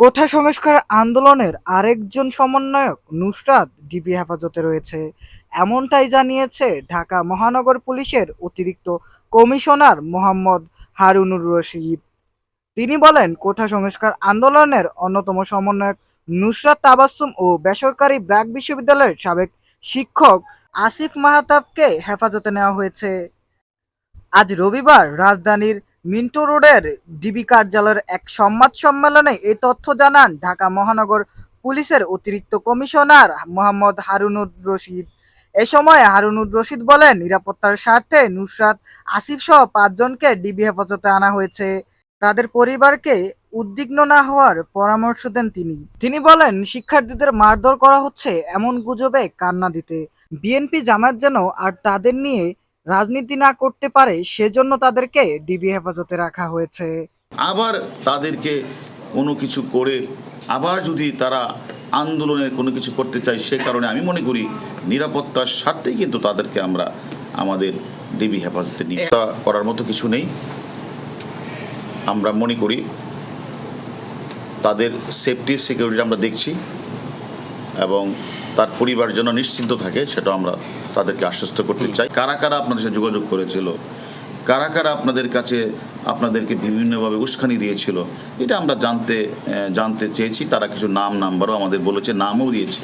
কোঠা সংস্কার আন্দোলনের আরেকজন সমন্বয়ক নুসরাত ডিবি হেফাজতে রয়েছে, এমনটাই জানিয়েছে ঢাকা মহানগর পুলিশের অতিরিক্ত কমিশনার মোহাম্মদ হারুনুর রশিদ। তিনি বলেন, কোঠা সংস্কার আন্দোলনের অন্যতম সমন্বয়ক নুসরাত তাবাসসুম ও বেসরকারি ব্র্যাক বিশ্ববিদ্যালয়ের সাবেক শিক্ষক আসিফ মাহতাবকে হেফাজতে নেওয়া হয়েছে। আজ রবিবার রাজধানীর মিন্টো রোডের ডিবি কার্যালয়ের এক সংবাদ সম্মেলনে এই তথ্য জানান ঢাকা মহানগর পুলিশের অতিরিক্ত কমিশনার মোহাম্মদ হারুনুর রশিদ। এ সময় হারুনুর রশিদ বলেন, নিরাপত্তার স্বার্থে নুসরাত, আসিফ সহ ৫ জনকে ডিবি হেফাজতে আনা হয়েছে। তাদের পরিবারকে উদ্বিগ্ন না হওয়ার পরামর্শ দেন তিনি। তিনি বলেন, শিক্ষার্থীদের মারধর করা হচ্ছে এমন গুজবে কান্না দিতে। বিএনপি জামায়াত যেন আর তাদের নিয়ে রাজনীতি না করতে পারে, সেজন্য তাদেরকে ডিবি হেফাজতে রাখা হয়েছে। আবার তাদেরকে কোনো কিছু করে আবার যদি তারা আন্দোলনের কোনো কিছু করতে চায়, সে কারণে আমি মনে করি নিরাপত্তার স্বার্থেই কিন্তু তাদেরকে আমরা আমাদের ডিবি হেফাজতে নিয়ে করার মতো কিছু নেই। আমরা মনে করি তাদের সেফটি সিকিউরিটি আমরা দেখছি এবং তার পরিবার যেন নিশ্চিন্ত থাকে, সেটা আমরা তাদেরকে আশ্বস্ত করতে চাই। কারা কারা আপনাদের সাথে যোগাযোগ করেছিল, কারা কারা আপনাদের কাছে আপনাদেরকে বিভিন্নভাবে উস্কানি দিয়েছিল, এটা আমরা জানতে চেয়েছি। তারা কিছু নাম্বারও আমাদের বলেছে, নামও দিয়েছে।